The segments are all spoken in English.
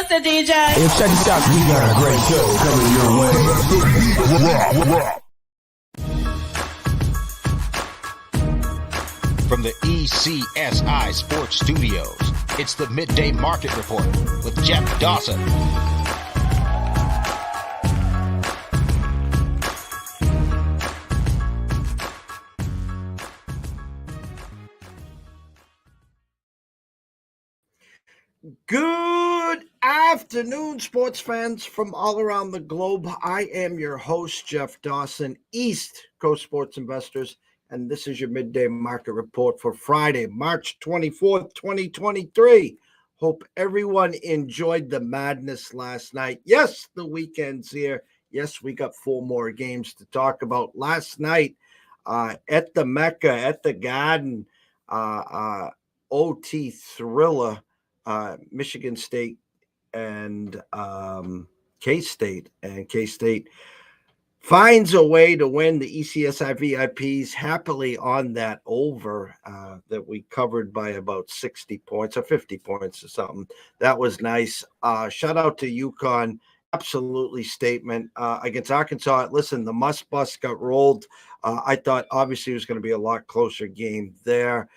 Mr. DJ. Hey, check this out. We got a great show coming your way. From the ECSI Sports Studios, it's the Midday Market Report with Jeff Dawson. Good afternoon, sports fans from all around the globe. I am your host, Jeff Dawson, East Coast Sports Investors, and this is your Midday Market Report for Friday, March 24th, 2023. Hope everyone enjoyed the madness last night. Yes, the weekend's here. Yes, we got 4 more games to talk about. Last night at the Mecca, at the Garden, OT thriller. Michigan State and K-State. And K-State finds a way to win. The ECSI VIPs happily on that over that we covered by about 60 points or 50 points or something. That was nice. Shout out to UConn. Absolutely statement against Arkansas. Listen, the Must Bus got rolled. I thought obviously it was going to be a lot closer game there.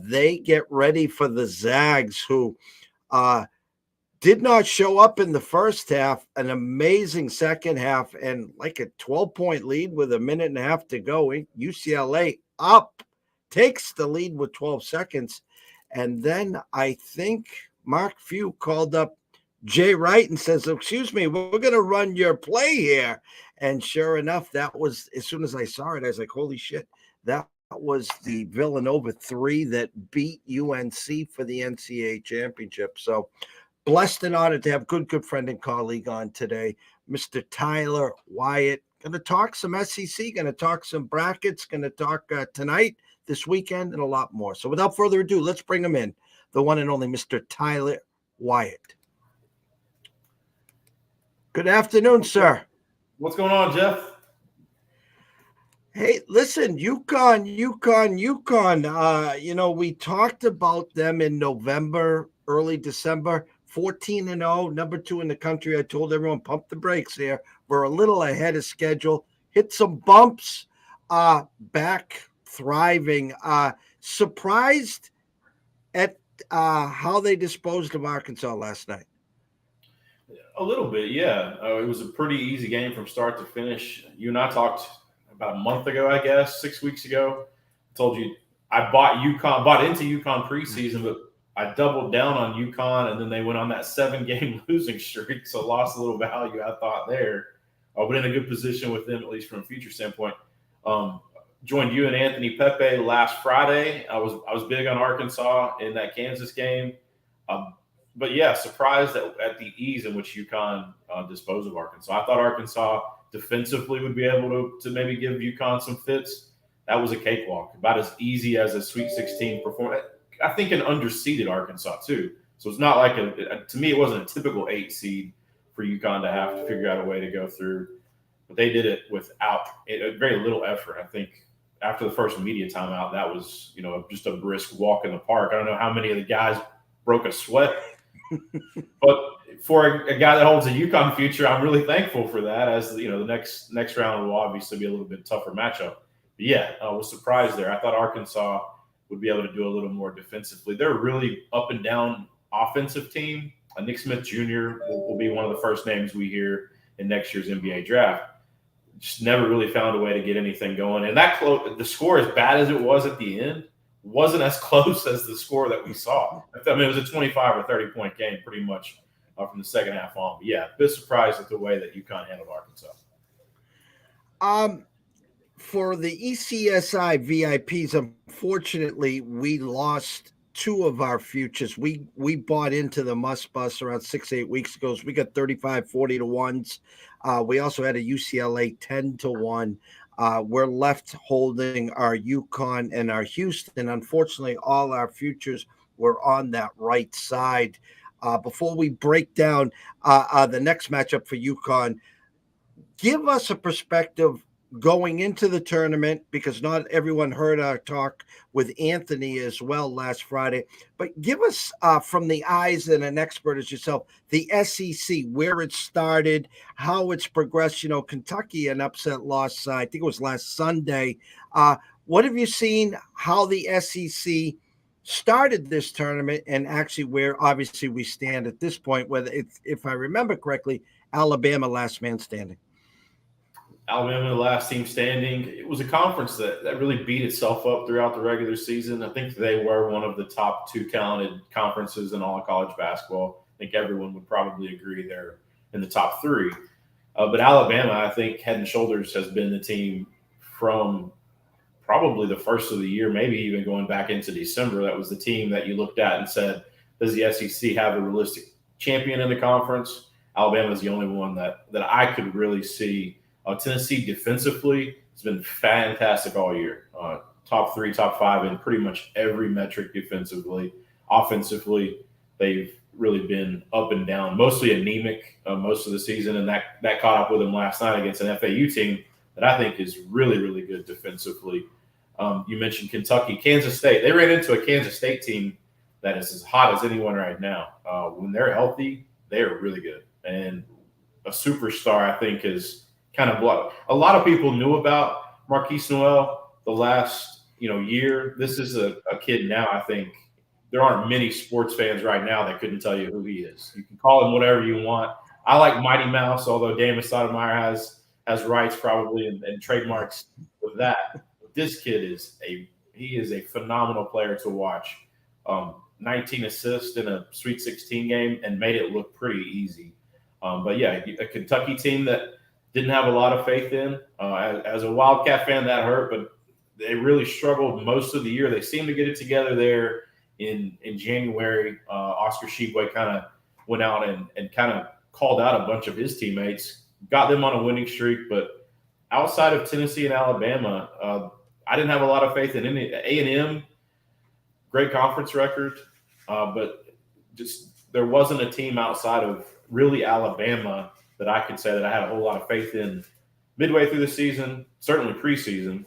They get ready for the Zags, who did not show up in the first half. An amazing second half and like a 12-point lead with a minute and a half to go. UCLA up, takes the lead with 12 seconds. And then I think Mark Few called up Jay Wright and says, "Excuse me, we're going to run your play here." And sure enough, that was, as soon as I saw it, I was like, holy shit, that was the Villanova 3 that beat UNC for the NCAA championship. So blessed and honored to have good friend and colleague on today, Mr. Tyler Wyatt. Going to talk some SEC, going to talk some brackets, going to talk tonight, this weekend, and a lot more. So without further ado, let's bring him in, the one and only Mr. Tyler Wyatt. Good afternoon, sir. What's going on, Jeff? Hey, listen, UConn. We talked about them in November, early December, 14-0, number 2 in the country. I told everyone, pump the brakes here. We're a little ahead of schedule. Hit some bumps, back thriving. Surprised at how they disposed of Arkansas last night. A little bit, yeah. It was a pretty easy game from start to finish. You and I talked about a month ago, I guess, 6 weeks ago. I told you I bought into UConn preseason, but I doubled down on UConn, and then they went on that 7-game losing streak, so lost a little value, I thought, there. But in a good position with them, at least from a future standpoint. Joined you and Anthony Pepe last Friday. I was big on Arkansas in that Kansas game. But, yeah, surprised at the ease in which UConn disposed of Arkansas. I thought Arkansas defensively would be able to maybe give UConn some fits. That was a cakewalk, about as easy as a Sweet 16 performance. I think an underseeded Arkansas too. So it's not like to me, it wasn't a typical 8 seed for UConn to have to figure out a way to go through. But they did it without very little effort. I think after the first media timeout, that was, just a brisk walk in the park. I don't know how many of the guys broke a sweat, but for a guy that holds a UConn future, I'm really thankful for that. As the next round will obviously be a little bit tougher matchup. But yeah, I was surprised there. I thought Arkansas would be able to do a little more defensively. They're a really up and down offensive team. Nick Smith Jr. will be one of the first names we hear in next year's NBA draft. Just never really found a way to get anything going. And the score, as bad as it was at the end, wasn't as close as the score that we saw. I mean, it was a 25 or 30-point game pretty much from the second half on. But yeah, a bit surprised at the way that UConn handled Arkansas. For the ECSI VIPs, unfortunately, we lost 2 of our futures. We bought into the Must Bus around 6-8 weeks ago. So we got 35, 40 to 1s. We also had a UCLA 10 to 1. We're left holding our UConn and our Houston. Unfortunately, all our futures were on that right side. Before we break down the next matchup for UConn, give us a perspective going into the tournament, because not everyone heard our talk with Anthony as well last Friday. But give us, from the eyes and an expert as yourself, the SEC, where it started, how it's progressed. Kentucky, an upset loss, I think it was last Sunday. What have you seen, how the SEC started this tournament, and actually where obviously we stand at this point, whether it's, if I remember correctly, Alabama last man standing? Alabama, the last team standing. It was a conference that really beat itself up throughout the regular season. I think they were one of the top 2 talented conferences in all of college basketball. I think everyone would probably agree they're in the top 3. But Alabama, I think, head and shoulders has been the team from probably the first of the year, maybe even going back into December. That was the team that you looked at and said, does the SEC have a realistic champion in the conference? Alabama is the only one that I could really see. Tennessee defensively has been fantastic all year. Top 3, top 5 in pretty much every metric defensively. Offensively, they've really been up and down, mostly anemic most of the season, and that caught up with them last night against an FAU team that I think is really, really good defensively. You mentioned Kentucky. Kansas State. They ran into a Kansas State team that is as hot as anyone right now. When they're healthy, they are really good. And a superstar, I think, is kind of blocked. A lot of people knew about Marquise Noel the last year. This is a kid now, I think. There aren't many sports fans right now that couldn't tell you who he is. You can call him whatever you want. I like Mighty Mouse, although Damas Sotomayor has rights probably and trademarks with that. But this kid is a phenomenal player to watch. 19 assists in a Sweet 16 game and made it look pretty easy. But yeah, a Kentucky team that didn't have a lot of faith in. As a Wildcat fan, that hurt, but they really struggled most of the year. They seemed to get it together there in January. Oscar Tshiebwe kind of went out and kind of called out a bunch of his teammates, got them on a winning streak. But outside of Tennessee and Alabama, I didn't have a lot of faith in any. A&M, great conference record, but just there wasn't a team outside of really Alabama that I could say that I had a whole lot of faith in midway through the season, certainly preseason.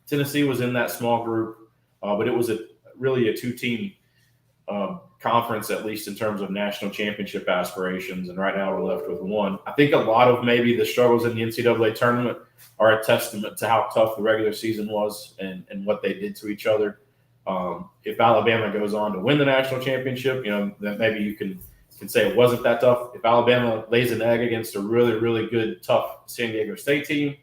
Tennessee was in that small group, but it was really a 2-team conference, at least in terms of national championship aspirations. And right now we're left with 1. I think a lot of maybe the struggles in the NCAA tournament are a testament to how tough the regular season was and what they did to each other. If Alabama goes on to win the national championship, then maybe you can say it wasn't that tough. If Alabama lays an egg against a really, really good, tough San Diego State team,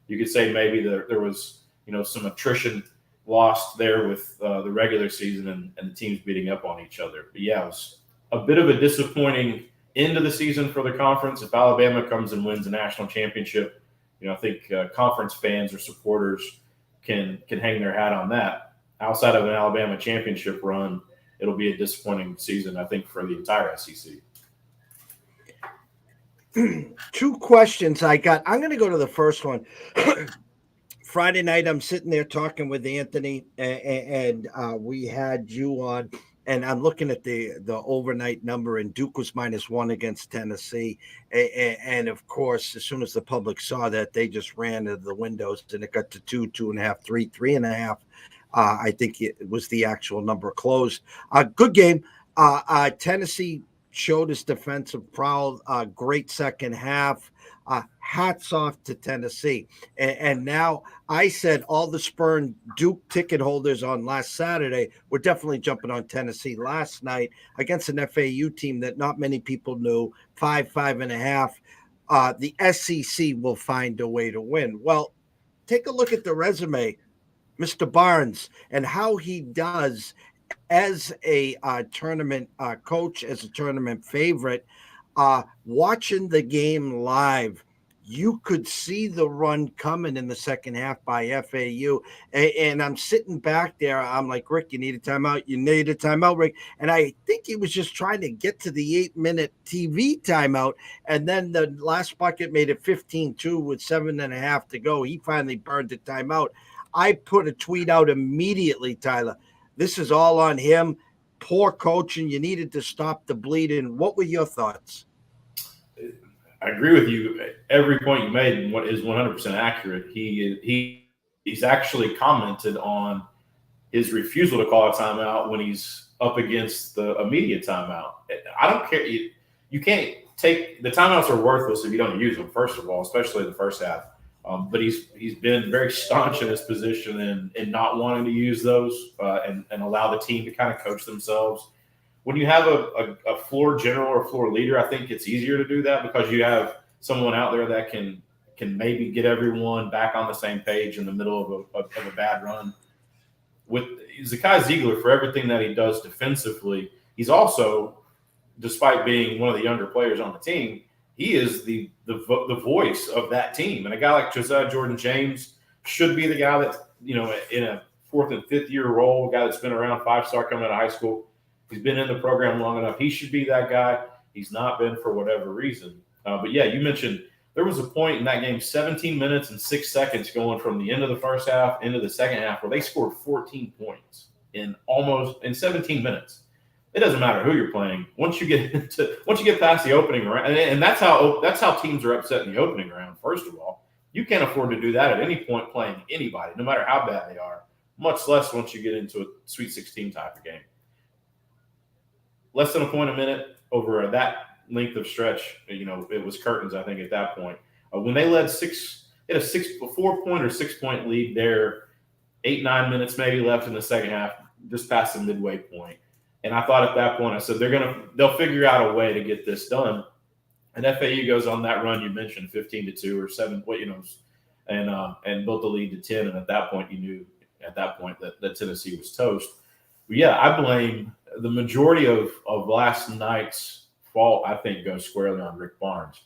you could say maybe there was, some attrition lost there with the regular season and the teams beating up on each other. But yeah, it was a bit of a disappointing end of the season for the conference. If Alabama comes and wins a national championship, I think conference fans or supporters can hang their hat on that. Outside of an Alabama championship run, it'll be a disappointing season, I think, for the entire SEC. 2 questions I got. I'm going to go to the first one. Friday night, I'm sitting there talking with Anthony, and we had you on, and I'm looking at the overnight number, and Duke was -1 against Tennessee. And of course, as soon as the public saw that, they just ran to the windows, and it got to 2, 2.5, 3, 3.5. I think it was the actual number closed. Good game. Tennessee showed its defensive prowl. Great second half. Hats off to Tennessee. And now I said all the spurned Duke ticket holders on last Saturday were definitely jumping on Tennessee last night against an FAU team that not many people knew. 5.5. The SEC will find a way to win. Well, take a look at the resume, Mr. Barnes, and how he does as a tournament coach, as a tournament favorite. Watching the game live, you could see the run coming in the second half by FAU. And I'm sitting back there. I'm like, Rick, you need a timeout. You need a timeout, Rick. And I think he was just trying to get to the 8-minute TV timeout. And then the last bucket made it 15-2 with 7.5 to go. He finally burned the timeout. I put a tweet out immediately, Tyler. This is all on him. Poor coaching. You needed to stop the bleeding. What were your thoughts? I agree with you. Every point you made is 100% accurate. He's actually commented on his refusal to call a timeout when he's up against the immediate timeout. I don't care. You can't take the timeouts are worthless if you don't use them. First of all, especially in the first half. But he's been very staunch in his position in not wanting to use those and allow the team to kind of coach themselves. When you have a floor general or floor leader, I think it's easier to do that because you have someone out there that can maybe get everyone back on the same page in the middle of a bad run. With Zakai Ziegler, for everything that he does defensively, he's also, despite being one of the younger players on the team, he is the voice of that team. And a guy like Josiah Jordan-James should be the guy that, in a fourth and fifth year role, a guy that's been around, 5-star coming out of high school. He's been in the program long enough. He should be that guy. He's not been for whatever reason. But, yeah, you mentioned there was a point in that game, 17 minutes and 6 seconds going from the end of the first half into the second half where they scored 14 points in 17 minutes. It doesn't matter who you're playing. Once you get past the opening round, and that's how teams are upset in the opening round. First of all, you can't afford to do that at any point playing anybody, no matter how bad they are. Much less once you get into a Sweet 16 type of game. Less than a point a minute over that length of stretch. It was curtains. I think at that point when they led 4-point or 6-point lead there, 8-9 minutes maybe left in the second half, just past the midway point. And I thought at that point, I said they'll figure out a way to get this done. And FAU goes on that run you mentioned, 15-2 or 7, and built the lead to 10. And at that point, you knew that Tennessee was toast. But yeah, I blame the majority of last night's fault. I think goes squarely on Rick Barnes.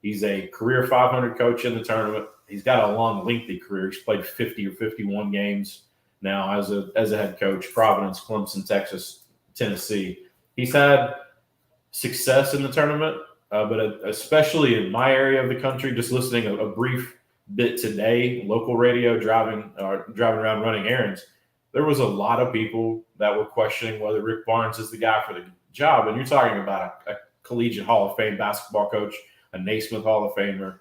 He's a career 500 coach in the tournament. He's got a long, lengthy career. He's played 50 or 51 games now as a head coach. Providence, Clemson, Texas, Tennessee. He's had success in the tournament, but especially in my area of the country, just listening a brief bit today, local radio, driving around running errands, there was a lot of people that were questioning whether Rick Barnes is the guy for the job. And you're talking about a collegiate Hall of Fame basketball coach, a Naismith Hall of Famer,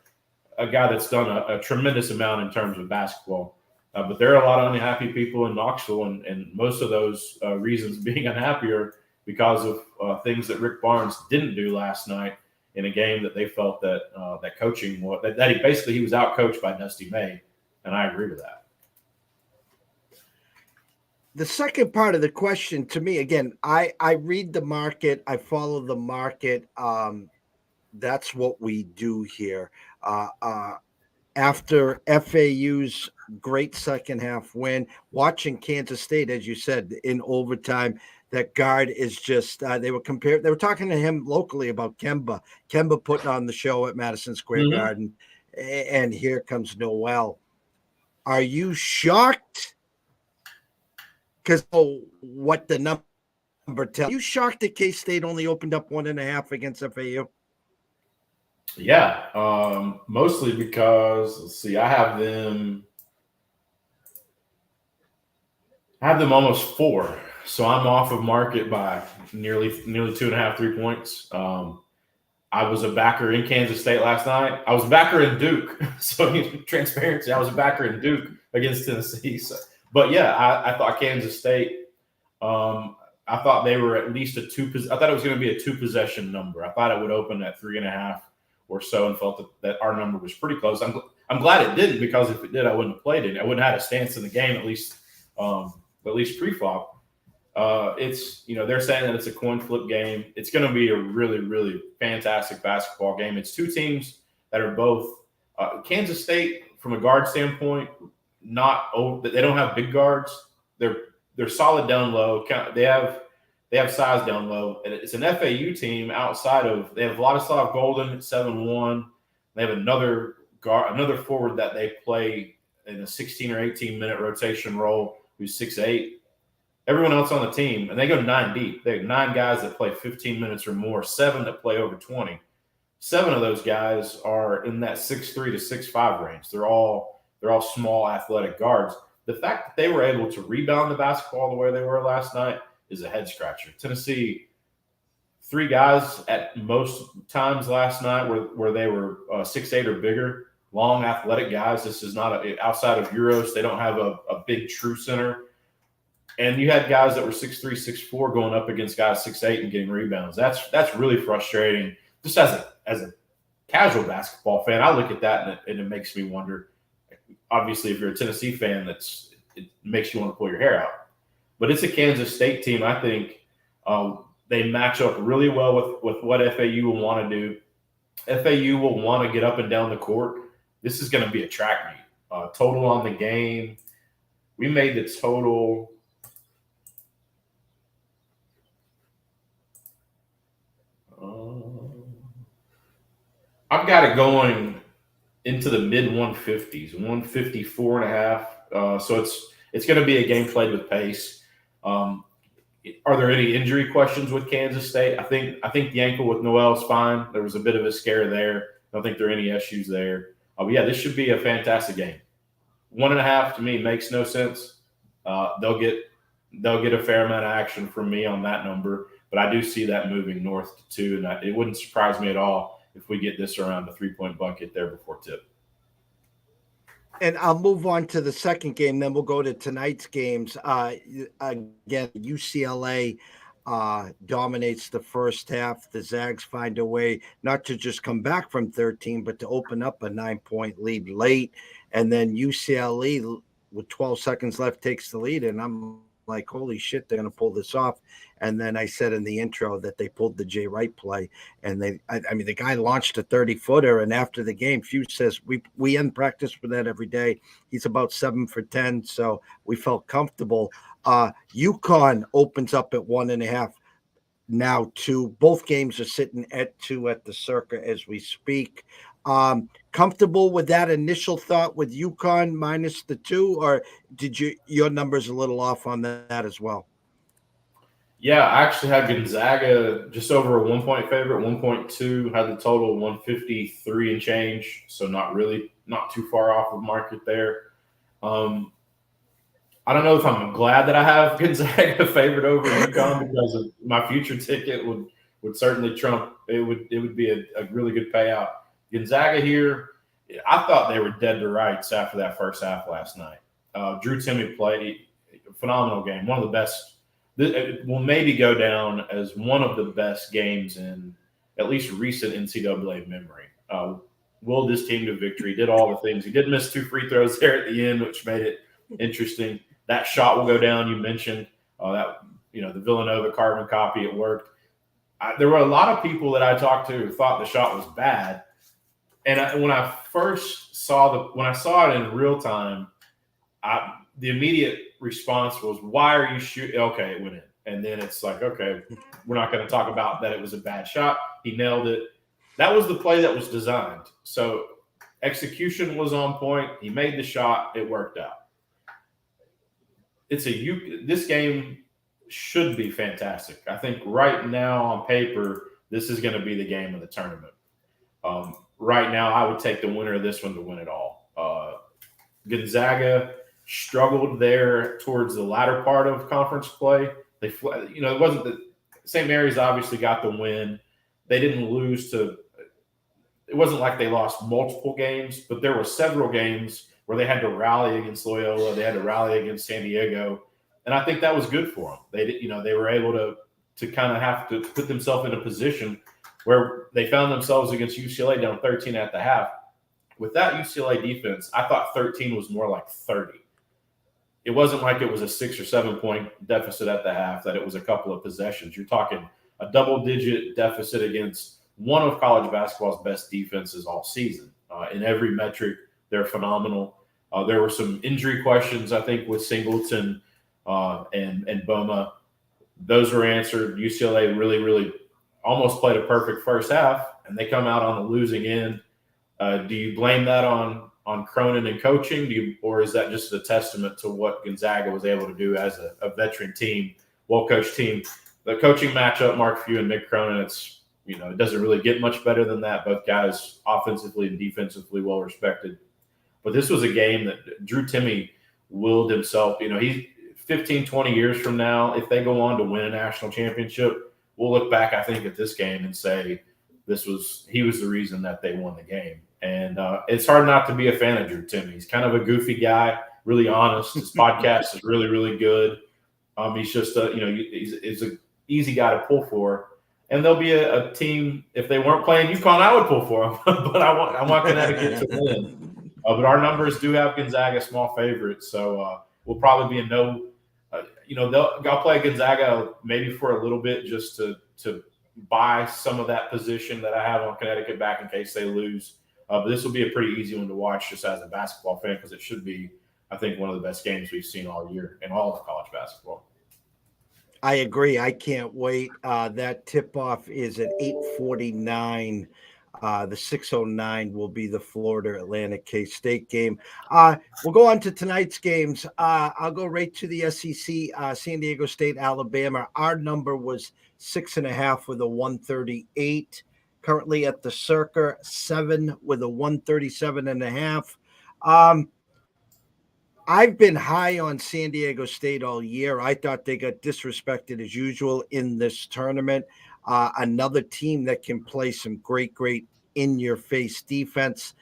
a guy that's done a tremendous amount in terms of basketball. But there are a lot of unhappy people in Knoxville, and most of those reasons being unhappy are because of things that Rick Barnes didn't do last night in a game that they felt that coaching was that he was outcoached by Dusty May, and I agree with that. The second part of the question to me, again, I read the market, I follow the market. That's what we do here. After FAU's great second half win, watching Kansas State, as you said, in overtime, that guard is just they were talking to him locally about Kemba putting on the show at Madison Square Garden, and here comes Noel. Are you shocked? Because what the number tells you, shocked that K-State only opened up 1.5 against FAU? Yeah, mostly because let's see, I have them almost 4, so I'm off of market by nearly 2.5, 3 points. I was a backer in Kansas State last night. I was a backer in Duke, so transparency. I was a backer in Duke against Tennessee. So, but yeah, I thought Kansas State. I thought they were at least I thought it was going to be a 2-possession number. I thought it would open at 3.5 or so, and felt that our number was pretty close. I'm glad it didn't, because if it did, I wouldn't have played it. I wouldn't have had a stance in the game, at least pre-flop. It's they're saying that it's a coin flip game. It's going to be a really, really fantastic basketball game. It's two teams that are both Kansas State from a guard standpoint. They don't have big guards. They're solid down low. They have size down low. And it's an FAU team outside of – they have Vladislav Golden at 7'1". They have another forward that they play in a 16 or 18-minute rotation role who's 6'8". Everyone else on the team, and they go 9 deep. They have 9 guys that play 15 minutes or more, 7 that play over 20. 7 of those guys are in that 6'3" to 6'5" range. They're all small athletic guards. The fact that they were able to rebound the basketball the way they were last night is a head scratcher. Tennessee three guys at most times last night where they were 6'8" or bigger, long, athletic guys. This is not outside of Euros. They don't have a big true center. And you had guys that were 6'3", 6'4", going up against guys 6'8" and getting rebounds. That's really frustrating. Just as a casual basketball fan, I look at that and it makes me wonder. Obviously, if you're a Tennessee fan, it makes you want to pull your hair out. But it's a Kansas State team. I think they match up really well with what FAU will want to do. FAU will want to get up and down the court. This is going to be a track meet. Total on the game, we made the total. I've got it going into the mid 150s, 154.5. So it's going to be a game played with pace. Are there any injury questions with Kansas State? I think the ankle with Noel's fine. There was a bit of a scare there. I don't think there are any issues there. But yeah, this should be a fantastic game. 1.5 to me makes no sense. They'll get a fair amount of action from me on that number, but I do see that moving north to 2, and it wouldn't surprise me at all if we get this around the 3-point bucket there before tip. And I'll move on to the second game, then we'll go to tonight's games. Again, UCLA dominates the first half. The Zags find a way not to just come back from 13, but to open up a 9-point lead late. And then UCLA, with 12 seconds left, takes the lead. And I'm like, holy shit, they're going to pull this off. And then I said in the intro that they pulled the Jay Wright play. And the guy launched a 30-footer. And after the game, Hughes says, we end practice with that every day. He's about 7 for 10. So we felt comfortable. UConn opens up at 1.5. Now 2. Both games are sitting at 2 at the Circa as we speak. Comfortable with that initial thought with UConn minus the 2, or did your numbers a little off on that as well? Yeah, I actually had Gonzaga just over a 1-point favorite, 1.2, had the total 153 and change, so not too far off of market there. I don't know if I'm glad that I have Gonzaga favored over UConn because of my future ticket would certainly trump. It would be a really good payout. Gonzaga here, I thought they were dead to rights after that first half last night. Drew Timme played a phenomenal game, one of the best. It will maybe go down as one of the best games in at least recent NCAA memory. Willed his team to victory, did all the things. He did miss 2 free throws there at the end, which made it interesting. That shot will go down. You mentioned the Villanova carbon copy. It worked. There were a lot of people that I talked to who thought the shot was bad. And when I first saw it in real time, the immediate response was, "Why are you shooting?" Okay, it went in, and then it's like, okay, we're not going to talk about that. It was a bad shot. He nailed it. That was the play that was designed. So execution was on point. He made the shot. It worked out. This game should be fantastic. I think right now on paper, this is going to be the game of the tournament. Right now, I would take the winner of this one to win it all. Gonzaga struggled there towards the latter part of conference play. It wasn't the St. Mary's obviously got the win. They didn't lose to. It wasn't like they lost multiple games, but there were several games where they had to rally against Loyola. They had to rally against San Diego, and I think that was good for them. They were able to kind of have to put themselves in a position where they found themselves against UCLA down 13 at the half. With that UCLA defense, I thought 13 was more like 30. It wasn't like it was a 6 or 7 point deficit at the half, that it was a couple of possessions. You're talking a double-digit deficit against one of college basketball's best defenses all season. In every metric, they're phenomenal. There were some injury questions, I think, with Singleton and Boma. Those were answered. UCLA really, really almost played a perfect first half, and they come out on the losing end. Do you blame that on Cronin and coaching, or is that just a testament to what Gonzaga was able to do as a veteran team, well-coached team? The coaching matchup, Mark Few and Mick Cronin, it doesn't really get much better than that. Both guys offensively and defensively well-respected. But this was a game that Drew Timme willed himself. He's 15, 20 years from now, if they go on to win a national championship, we'll look back, I think, at this game and say he was the reason that they won the game. And it's hard not to be a fan of Drew Timme. He's kind of a goofy guy, really honest. His podcast is really, really good. He's just he's an easy guy to pull for. And there'll be a team, if they weren't playing UConn, I would pull for them. But I want Connecticut to win. But our numbers do have Gonzaga small favorites, so we'll probably be in no. They'll play Gonzaga maybe for a little bit just to buy some of that position that I have on Connecticut back in case they lose. But this will be a pretty easy one to watch just as a basketball fan because it should be, I think, one of the best games we've seen all year in all of college basketball. I agree. I can't wait. That tip-off is at 8:49. The 6:09 will be the Florida Atlantic K-State game. We'll go on to tonight's games. I'll go right to the SEC. San Diego State, Alabama. Our number was 6.5 with a 138. Currently at the Circa, 7 with a 137.5. I've been high on San Diego State all year. I thought they got disrespected as usual in this tournament. Another team that can play some great in-your-face defense.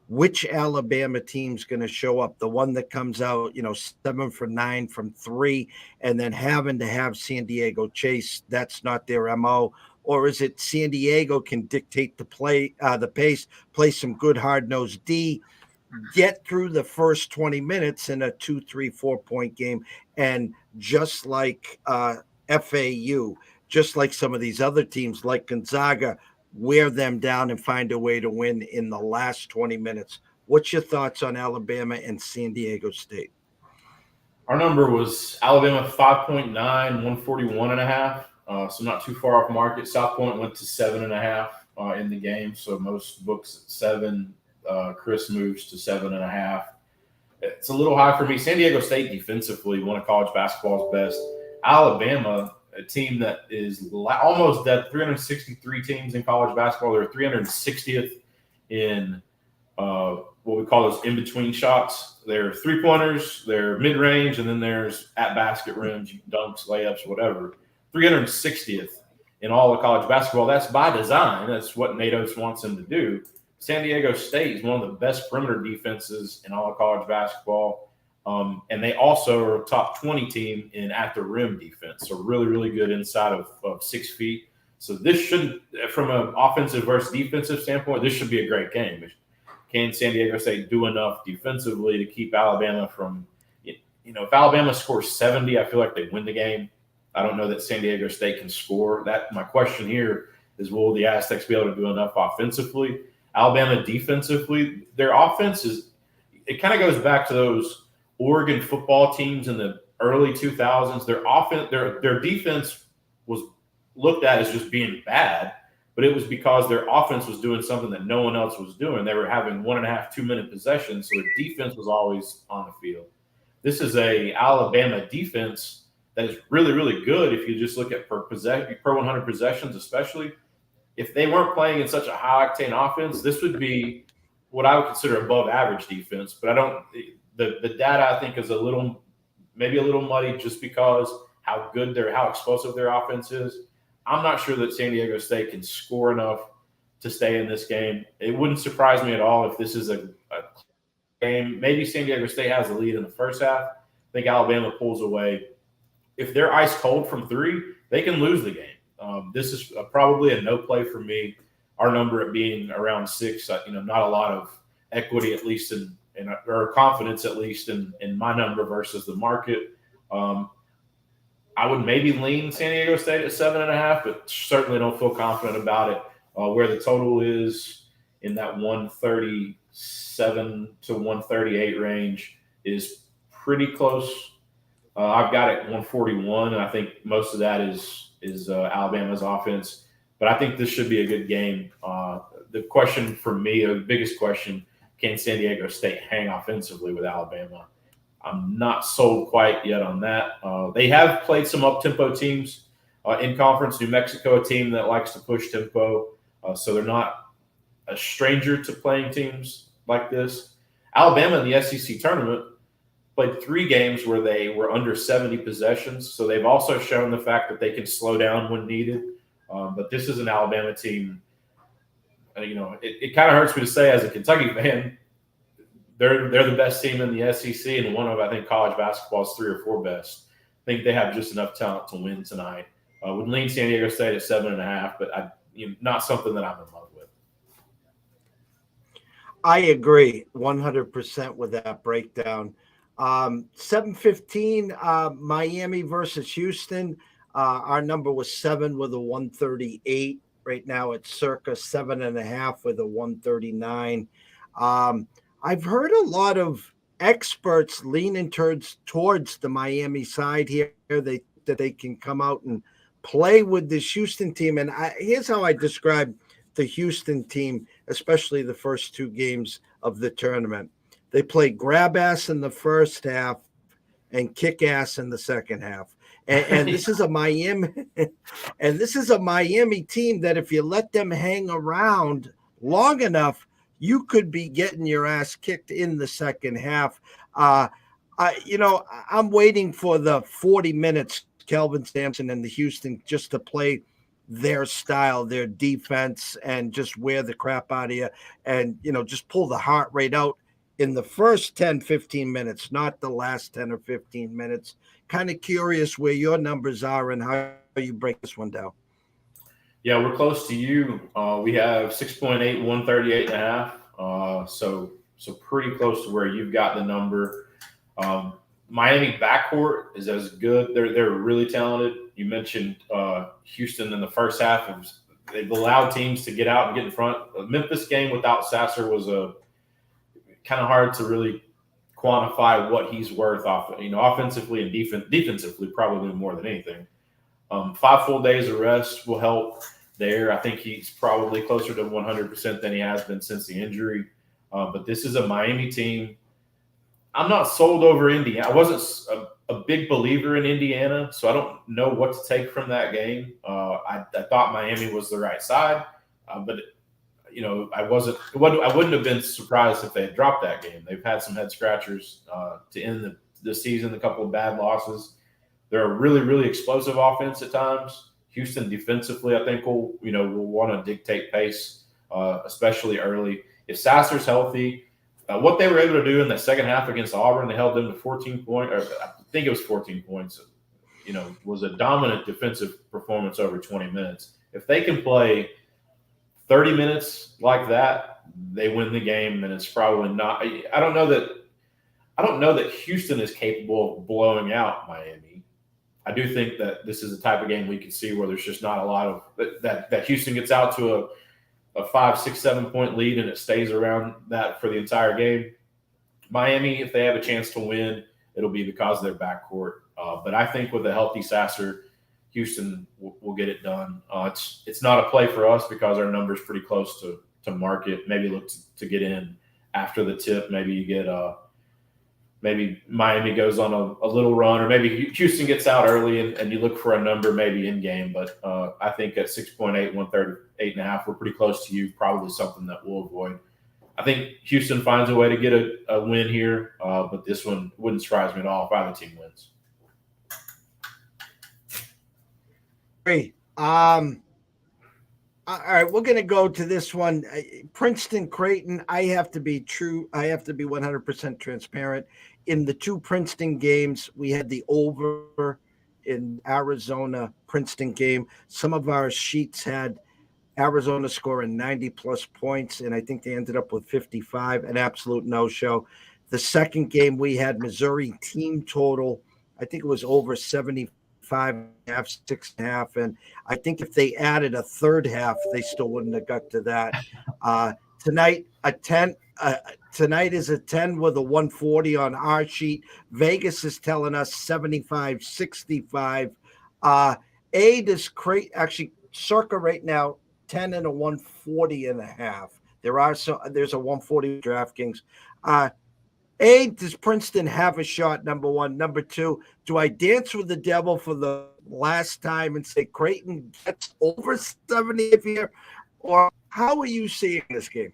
Which Alabama team's going to show up? The one that comes out, 7 for 9 from 3, and then having to have San Diego chase. That's not their MO. Or is it San Diego can dictate the pace, play some good hard-nosed D, get through the first 20 minutes in a 2, 3, 4-point game, and just like FAU, just like some of these other teams like Gonzaga, wear them down and find a way to win in the last 20 minutes. What's your thoughts on Alabama and San Diego State? Our number was Alabama 5.9, 141.5. So not too far off market. South Point went to 7.5 in the game. So most books at 7. Chris moves to 7.5. It's a little high for me. San Diego State defensively, one of college basketball's best. Alabama, a team that is almost dead. 363 teams in college basketball. They're 360th in what we call those in-between shots. They're three-pointers, they're mid-range, and then there's at-basket rims, dunks, layups, whatever. 360th in all of college basketball. That's by design. That's what Nate Oates wants them to do. San Diego State is one of the best perimeter defenses in all of college basketball. And they also are a top 20 team in at the rim defense. So really, really good inside of 6 feet. So this should, from an offensive versus defensive standpoint, this should be a great game. Can San Diego State do enough defensively to keep Alabama from, if Alabama scores 70, I feel like they win the game. I don't know that San Diego State can score. My question here is, will the Aztecs be able to do enough offensively? Alabama defensively, their offense it kind of goes back to those Oregon football teams in the early 2000s. Their defense was looked at as just being bad, but it was because their offense was doing something that no one else was doing. They were having 1.5, 2-minute possessions, so their defense was always on the field. This is a Alabama defense that is really, really good if you just look at per 100 possessions, especially. If they weren't playing in such a high-octane offense, this would be what I would consider above average defense. But the data I think is maybe a little muddy just because how explosive their offense is. I'm not sure that San Diego State can score enough to stay in this game. It wouldn't surprise me at all if this is a game. Maybe San Diego State has the lead in the first half. I think Alabama pulls away. If they're ice cold from 3, they can lose the game. This is probably a no play for me. Our number at being around 6, not a lot of equity, at least or confidence, at least in my number versus the market. I would maybe lean San Diego State at 7.5, but certainly don't feel confident about it. Where the total is in that 137 to 138 range is pretty close. I've got it 141, and I think most of that is Alabama's offense. But I think this should be a good game. The question for me, the biggest question, can San Diego State hang offensively with Alabama? I'm not sold quite yet on that. They have played some up-tempo teams in conference. New Mexico, a team that likes to push tempo. So they're not a stranger to playing teams like this. Alabama in the SEC tournament played 3 games where they were under 70 possessions. So they've also shown the fact that they can slow down when needed. But this is an Alabama team. It kind of hurts me to say as a Kentucky fan, they're the best team in the SEC and one of, I think, college basketball's 3 or 4 best. I think they have just enough talent to win tonight. Would lean San Diego State at 7.5, but not something that I'm in love with. I agree 100% with that breakdown. 7:15, Miami versus Houston. Our number was 7 with a 138. Right now it's circa 7.5 with a 139. I've heard a lot of experts leaning towards the Miami side here. That they can come out and play with this Houston team. And here's how I describe the Houston team, especially the first 2 games of the tournament. They play grab ass in the first half and kick ass in the second half. And this is a Miami, and this is a Miami team that if you let them hang around long enough, you could be getting your ass kicked in the second half. I'm waiting for the 40 minutes, Kelvin Sampson and the Houston, just to play their style, their defense, and just wear the crap out of you and, just pull the heart rate out in the first 10, 15 minutes, not the last 10 or 15 minutes. Kind of curious where your numbers are and how you break this one down. Yeah, we're close to you. We have 6.8, 138.5. So pretty close to where you've got the number. Miami backcourt is as good. They're really talented. You mentioned Houston in the first half. They've allowed teams to get out and get in front. The Memphis game without Sasser was kind of hard to really quantify what he's worth offensively and defensively, probably more than anything. 5 full days of rest will help there. I think he's probably closer to 100% than he has been since the injury. But this is a Miami team. I'm not sold over Indiana. I wasn't a big believer in Indiana, so I don't know what to take from that game. I thought Miami was the right side, but I wouldn't have been surprised if they had dropped that game. They've had some head scratchers to end the season, a couple of bad losses. They're a really, really explosive offense at times. Houston defensively, I think, will want to dictate pace, especially early. If Sasser's healthy, what they were able to do in the second half against Auburn, they held them to 14 points, or I think it was 14 points, was a dominant defensive performance over 20 minutes. If they can play 30 minutes like that, they win the game, and it's probably not. I don't know that Houston is capable of blowing out Miami. I do think that this is the type of game we can see where there's just not a lot of that Houston gets out to a 5, 6, 7 point lead and it stays around that for the entire game. Miami, if they have a chance to win, it'll be because of their backcourt. But I think with a healthy Sasser, Houston will get it done. It's not a play for us because our number's pretty close to market. Maybe look to get in after the tip. Maybe you get maybe Miami goes on a little run, or maybe Houston gets out early and you look for a number maybe in game. But I think at 6.8, 138.5, we're pretty close to you. Probably something that we'll avoid. I think Houston finds a way to get a win here, but this one wouldn't surprise me at all if either team wins. Great. All right, we're going to go to this one. Princeton, Creighton. I have to be 100% transparent. In the 2 Princeton games, we had the over in Arizona Princeton game. Some of our sheets had Arizona scoring 90-plus points, and I think they ended up with 55, an absolute no-show. The second game, we had Missouri team total. I think it was over 75.5, 6.5, and I think if they added a third half, they still wouldn't have got to that. Tonight, a 10. Tonight is a 10 with a 140 on our sheet. Vegas is telling us 75-65. Aid is actually circa right now 10 and a 140.5. There's a 140 DraftKings. Does Princeton have a shot? Number one. Number two, do I dance with the devil for the last time and say Creighton gets over 70 here? Or how are you seeing this game?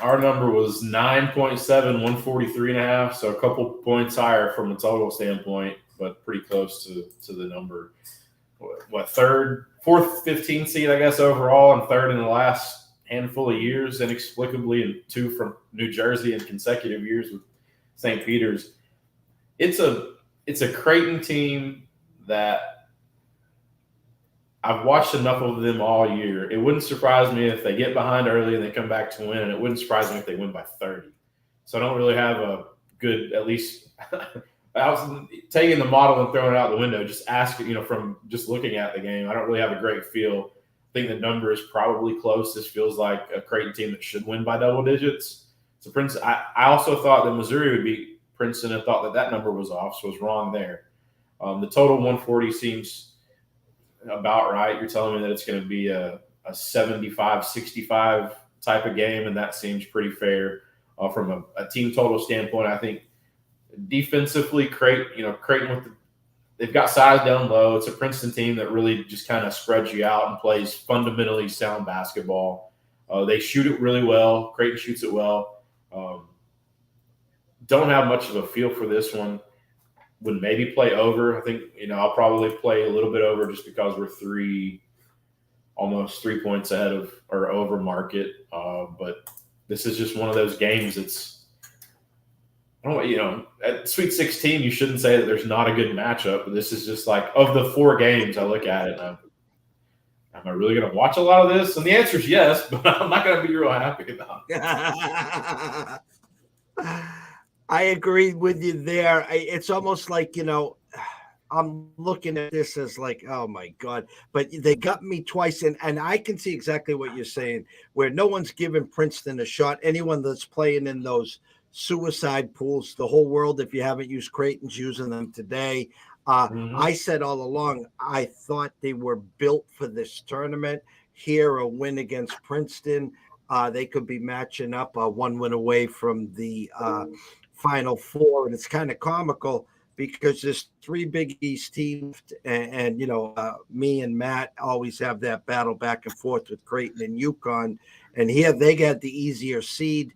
Our number was 9.7, 143.5, so a couple points higher from a total standpoint, but pretty close to the number. Fourth, 15 seed, I guess, overall, and third in the last handful of years, inexplicably, and 2 from New Jersey in consecutive years with St. Peter's. It's a Creighton team that I've watched enough of them all year. It wouldn't surprise me if they get behind early and they come back to win, and it wouldn't surprise me if they win by 30. So I don't really have a good, at least I was taking the model and throwing it out the window, just asking, from just looking at the game. I don't really have a great feel. I think the number is probably close. This feels like a Creighton team that should win by double digits. So Princeton, I also thought that Missouri would beat Princeton and thought that number was off, so I was wrong there. The total 140 seems about right. You're telling me that it's going to be a 75-65 type of game, and that seems pretty fair from a team total standpoint. I think defensively, Creighton they've got size down low. It's a Princeton team that really just kind of spreads you out and plays fundamentally sound basketball. They shoot it really well. Creighton shoots it well. Don't have much of a feel for this one. Would maybe play over. I think, I'll probably play a little bit over just because we're almost 3 points ahead of or over market. But this is just one of those games. At Sweet 16, you shouldn't say that there's not a good matchup. But this is just like, of the 4 games, I look at it and am I really going to watch a lot of this? And the answer is yes, but I'm not going to be real happy about it. I agree with you there. It's almost like, I'm looking at this as like, oh my God, but they got me twice. And I can see exactly what you're saying, where no one's giving Princeton a shot. Anyone that's playing in those suicide pools, the whole world, if you haven't used Creighton's using them today. I said all along, I thought they were built for this tournament. Here, a win against Princeton. They could be matching up 1 win away from the Final Four, and it's kind of comical because there's 3 Big East teams, and me and Matt always have that battle back and forth with Creighton and UConn, and here they got the easier seed.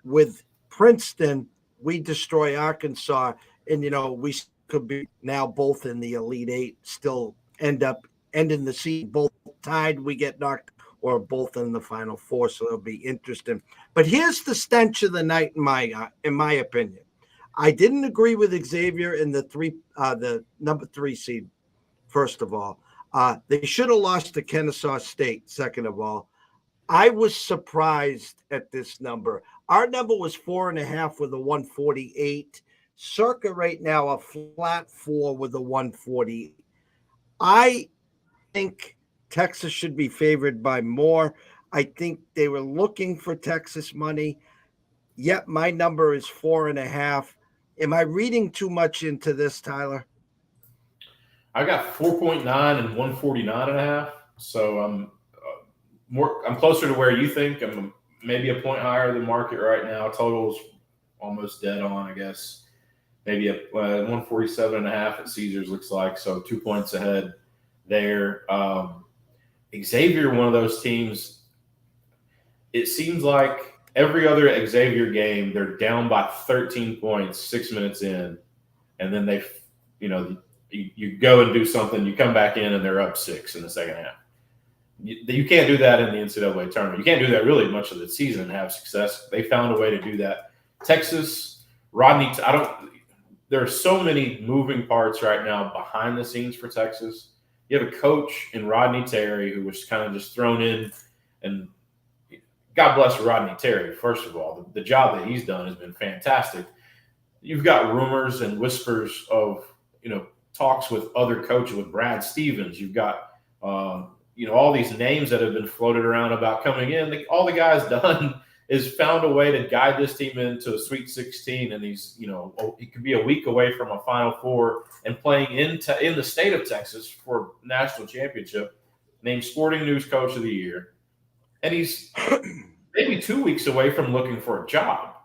With Princeton, we destroy Arkansas, and we could be now both in the Elite 8, still end up ending the seed both tied. We get knocked, or both in the Final Four, so it'll be interesting. But here's the stench of the night, in my opinion. I didn't agree with Xavier in the number 3 seed. First of all, they should have lost to Kennesaw State. Second of all, I was surprised at this number. Our number was 4.5 with a 148. Circa right now a flat 4 with a 140. I think Texas should be favored by more. I think they were looking for Texas money. Yet my number is 4.5. Am I reading too much into this, Tyler? I got 4.9 and 149.5. So I'm closer to where you think. I'm maybe a point higher than market right now. Total's almost dead on, I guess. Maybe a 147.5 at Caesars looks like. So 2 points ahead there. Xavier, one of those teams, it seems like every other Xavier game, they're down by 13 points 6 minutes in, and then you go and do something, you come back in, and they're up 6 in the second half. You can't do that in the NCAA tournament. You can't do that really much of the season and have success. They found a way to do that. Texas, Rodney, there are so many moving parts right now behind the scenes for Texas. You have a coach in Rodney Terry who was kind of just thrown in, and God bless Rodney Terry, first of all. The job that he's done has been fantastic. You've got rumors and whispers of, talks with other coaches, with Brad Stevens. You've got, all these names that have been floated around about coming in. All the guy's done is found a way to guide this team into a Sweet 16, and he's, he could be a week away from a Final Four and playing in the state of Texas for national championship, named Sporting News Coach of the Year, and he's maybe 2 weeks away from looking for a job.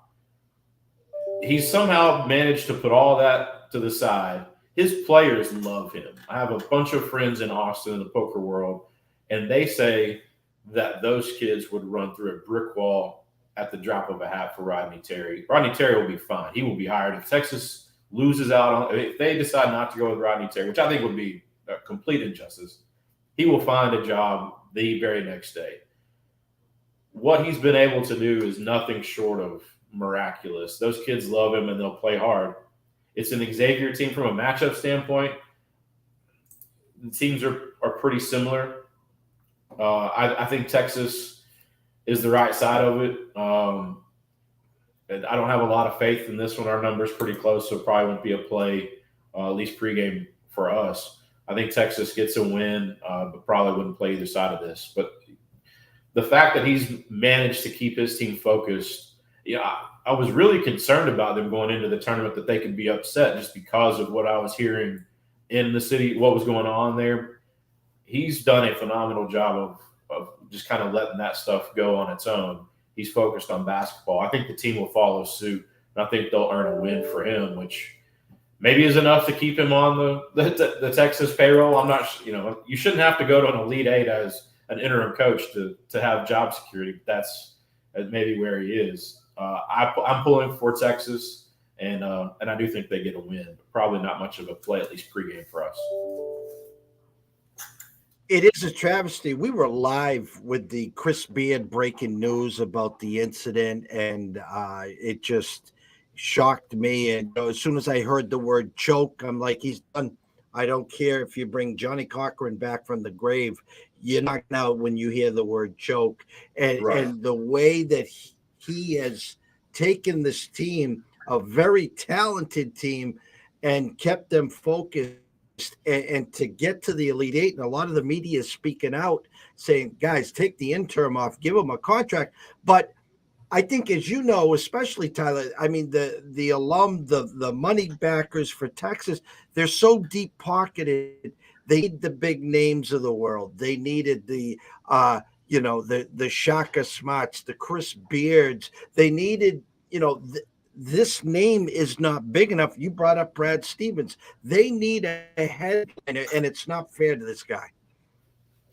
He's somehow managed to put all that to the side. His players love him. I have a bunch of friends in Austin in the poker world, and they say that those kids would run through a brick wall at the drop of a hat for Rodney Terry. Rodney Terry will be fine. He will be hired. If Texas loses out on, if they decide not to go with Rodney Terry, which I think would be a complete injustice, he will find a job the very next day. What he's been able to do is nothing short of miraculous. Those kids love him and they'll play hard. It's an Xavier team from a matchup standpoint. The teams are pretty similar. I think Texas is the right side of it. And I don't have a lot of faith in this one. Our number's pretty close, so it probably won't be a play, at least pregame for us. I think Texas gets a win, but probably wouldn't play either side of this. But the fact that he's managed to keep his team focused, I was really concerned about them going into the tournament that they could be upset just because of what I was hearing in the city, what was going on there. He's done a phenomenal job of just kind of letting that stuff go on its own. He's focused on basketball. I think the team will follow suit, and I think they'll earn a win for him, which maybe is enough to keep him on the Texas payroll. I'm not, you shouldn't have to go to an Elite Eight as an interim coach to have job security. That's maybe where he is. I'm pulling for Texas, and I do think they get a win, but probably not much of a play, at least pregame for us. It is a travesty. We were live with the Chris Beard breaking news about the incident, and it just shocked me. And as soon as I heard the word choke, I'm like, he's done. I don't care if you bring Johnny Cochran back from the grave. You're knocked out when you hear the word choke. And, Right. and the way that he has taken this team, a very talented team, and kept them focused. And to get to the Elite Eight, and a lot of the media is speaking out saying, guys, take the interim off, give them a contract. But I think, as you know, especially Tyler, I mean, the alum, the money backers for Texas, they're so deep pocketed. They need the big names of the world. They needed the Shaka Smarts, the Chris Beards. They needed, this name is not big enough. You brought up Brad Stevens. They need a headliner, and it's not fair to this guy.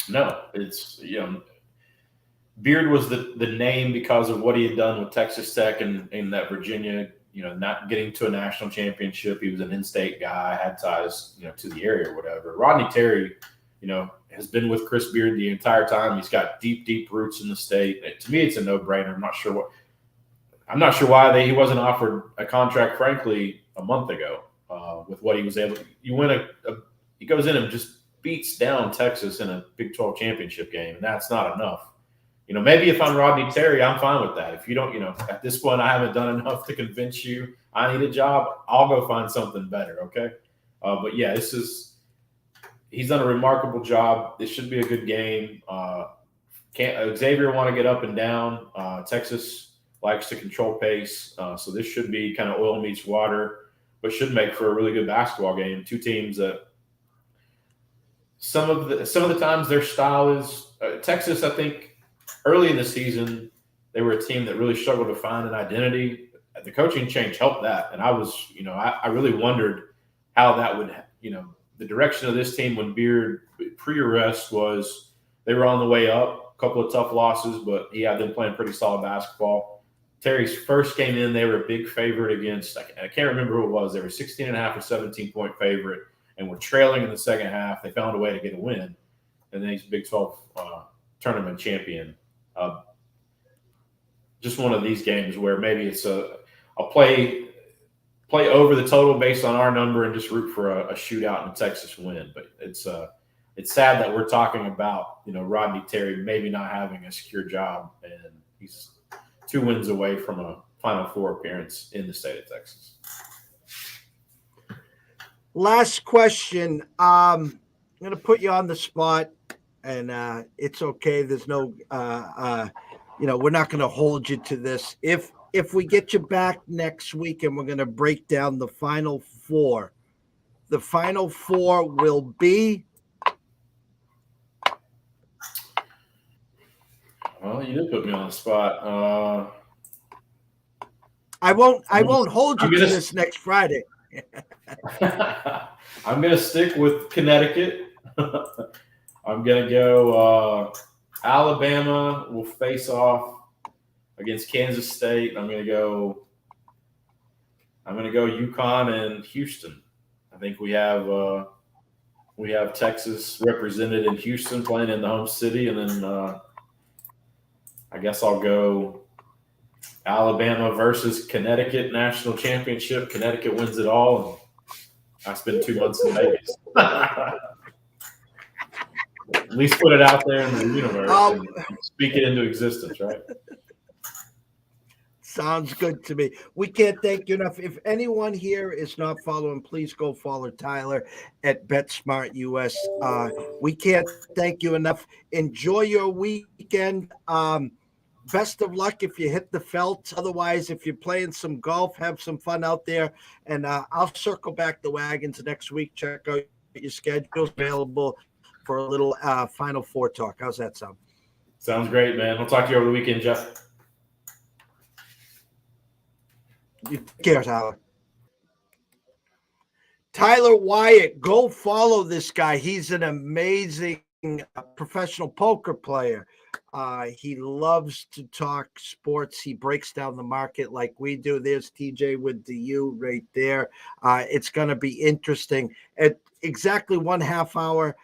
No, it's, Beard was the name because of what he had done with Texas Tech and that Virginia, not getting to a national championship. He was an in-state guy, had ties, to the area or whatever. Rodney Terry, has been with Chris Beard the entire time. He's got deep, deep roots in the state. To me, it's a no-brainer. I'm not sure why he wasn't offered a contract, frankly, a month ago with what he was able to. He goes in and just beats down Texas in a Big 12 championship game, and that's not enough. Maybe if I'm Rodney Terry, I'm fine with that. If you don't, at this point, I haven't done enough to convince you I need a job, I'll go find something better, okay? But yeah, he's done a remarkable job. This should be a good game. Xavier want to get up and down. Texas likes to control pace, so this should be kind of oil meets water, but should make for a really good basketball game. Two teams that some of the times their style is Texas. I think early in the season they were a team that really struggled to find an identity. The coaching change helped that, and I really wondered how that would the direction of this team when Beard pre-arrest was they were on the way up. A couple of tough losses, but he had them playing pretty solid basketball. Terry's first game in, they were a big favorite against, I can't remember who it was. They were 16.5 or 17-point favorite and were trailing in the second half. They found a way to get a win. And then he's Big 12 tournament champion. Just one of these games where maybe it's a play over the total based on our number and just root for a shootout and a Texas win. But it's sad that we're talking about, Rodney Terry maybe not having a secure job, and he's 2 wins away from a Final Four appearance in the state of Texas. Last question. I'm going to put you on the spot, and it's okay. There's no, we're not going to hold you to this. If we get you back next week and we're going to break down the Final Four will be. Well, you did put me on the spot. I won't hold you to this next Friday. I'm going to stick with Connecticut. I'm going to go Alabama will face off against Kansas State. I'm going to go UConn and Houston. I think we have Texas represented in Houston playing in the home city, and then I guess I'll go Alabama versus Connecticut national championship. Connecticut wins it all, and I spend 2 months in Vegas. At least put it out there in the universe and speak it into existence, right? Sounds good to me. We can't thank you enough. If anyone here is not following, please go follow Tyler at BetSmart US. We can't thank you enough. Enjoy your weekend. Best of luck if you hit the felt. Otherwise, if you're playing some golf, have some fun out there. And I'll circle back the wagons next week. Check out your schedules available for a little Final Four talk. How's that sound? Sounds great, man. We'll talk to you over the weekend, Jeff. You take care, Tyler. Tyler Wyatt, go follow this guy. He's an amazing professional poker player. He loves to talk sports. He breaks down the market like we do. There's TJ with the U right there. It's going to be interesting. At exactly 1/2 hour,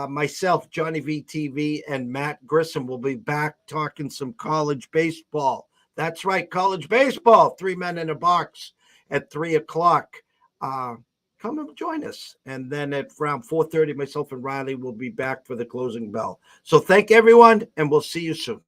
myself, Johnny VTV, and Matt Grissom will be back talking some college baseball. That's right, college baseball. 3 men in a box at 3 o'clock. Come and join us. And then at around 4:30, myself and Riley will be back for the closing bell. So thank everyone, and we'll see you soon.